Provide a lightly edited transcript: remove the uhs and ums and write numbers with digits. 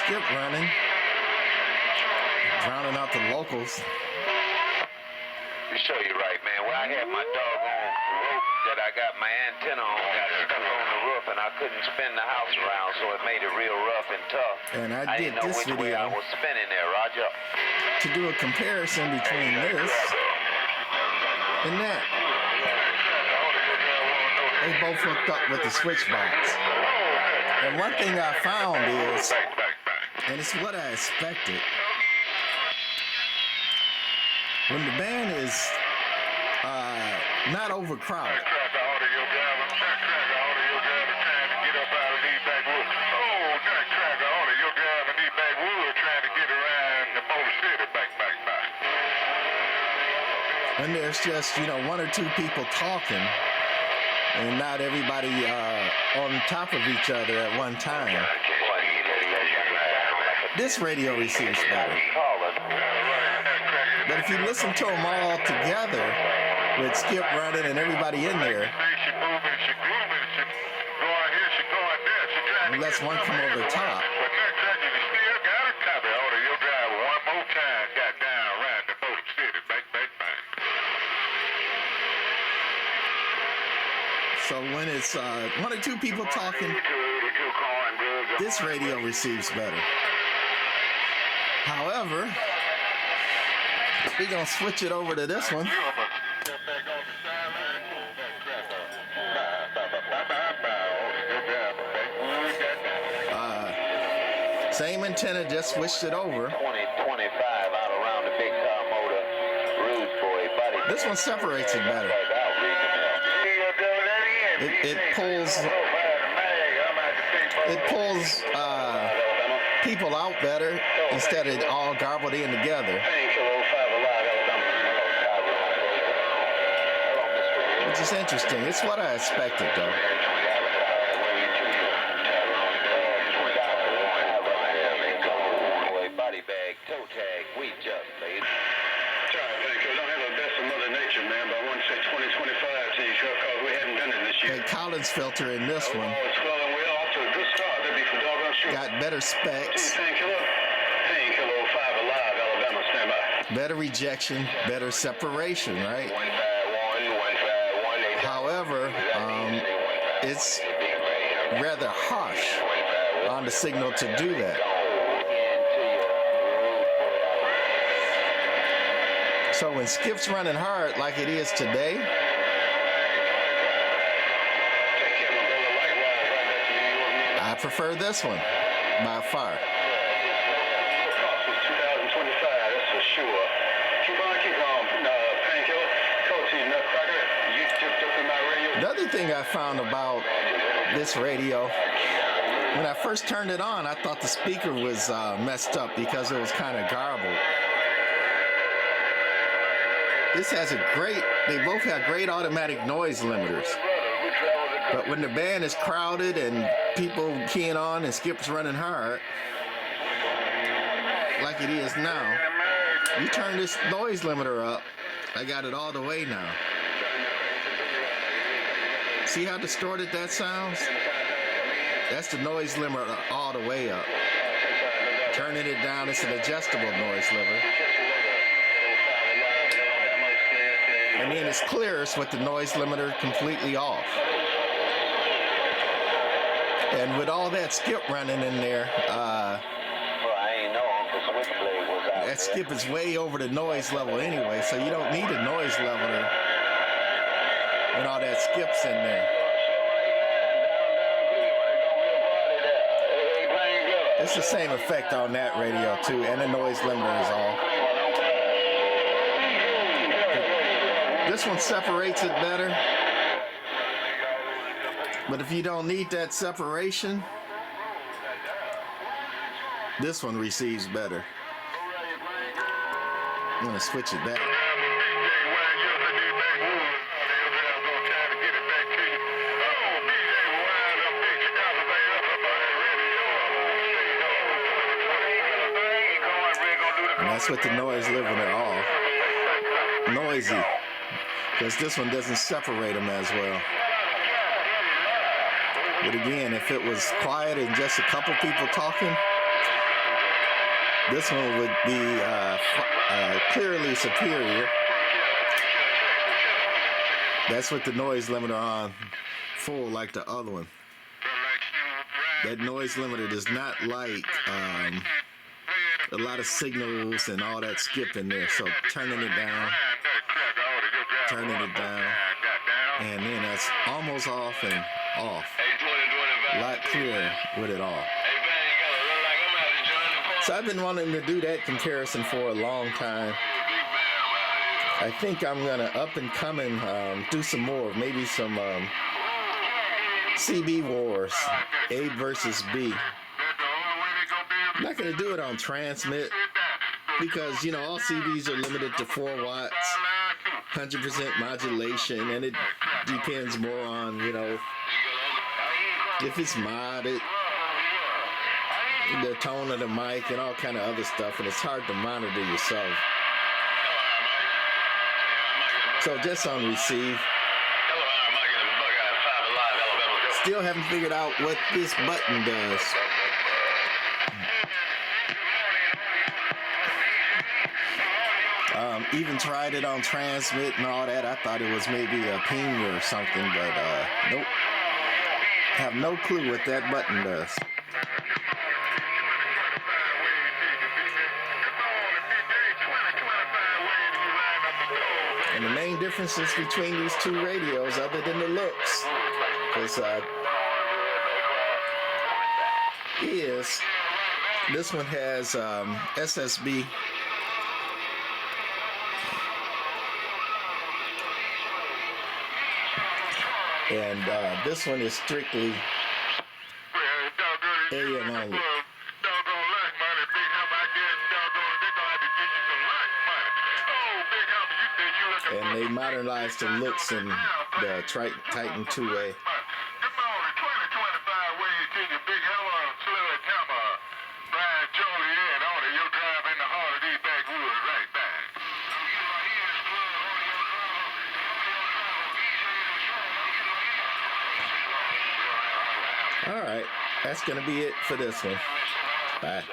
skip running, drowning out the locals. To show you right, man, where I had my doggone rope that I got my antenna on, got stuck on the roof, and I couldn't spin the house around, so it made it real rough and tough. And I did didn't know this which way I video was spinning there, Roger. to do a comparison between this and that. They both hooked up with the switch box. And one thing I found is, and it's what I expected, when the band is not overcrowded. When there's just, you know, one or two people talking and not everybody on top of each other at one time, this radio receives better. But if you listen to them all together with Skip running and everybody in there, unless one come over the top, so when it's one or two people talking, this radio receives better. However, we're going to switch it over to this one. Same antenna, just switched it over. 20, 25 out around the big car motor. Rude boy, buddy. This one separates it better. It pulls people out better instead of all garbled in together. Which is interesting. It's what I expected, though. Body bag, toe tag, we just made. And Collis filter in this one got better specs, better rejection, better separation, right? However, it's rather harsh on the signal to do that. So when Skip's running hard like it is today, I prefer this one by far. The other thing I found about this radio, when I first turned it on, I thought the speaker was messed up because it was kind of garbled. This has a great, they both have great automatic noise limiters. But when the band is crowded and people keying on and Skip's running hard, like it is now, you turn this noise limiter up, I got it all the way now. See how distorted that sounds? That's the noise limiter all the way up. Turning it down, it's an adjustable noise limiter. And then it's clearest with the noise limiter completely off. And with all that skip running in there, that skip is way over the noise level anyway, so you don't need a noise leveler when all that skip's in there. It's the same effect on that radio too, and the noise limiter is off. This one separates it better. But if you don't need that separation, this one receives better. I'm gonna switch it back. And that's with the noise limiter off. Noisy, because this one doesn't separate them as well. But again, if it was quiet and just a couple people talking, This one would be clearly superior. That's with the noise limiter on full like the other one. That noise limiter does not like a lot of signals and all that skip in there. So turning it down, and then that's almost off and off. A lot clearer with it off. So I've been wanting to do that comparison for a long time. I think I'm gonna up and come and do some more, maybe some CB wars, A versus B. I'm not gonna do it on transmit because, you know, all CBs are limited to 4 watts, 100% modulation, and it depends more on, you know, if it's modded, the tone of the mic, and all kind of other stuff, and it's hard to monitor yourself. So just on receive. Still haven't figured out what this button does. Even tried it on transmit and all that. I thought it was maybe a ping or something, but nope. Have no clue what that button does. And the main differences between these two radios, other than the looks, is this one has SSB, and this one is strictly AM only. And they modernized the looks in the Tram Titan IIa. All right, that's going to be it for this one. Bye.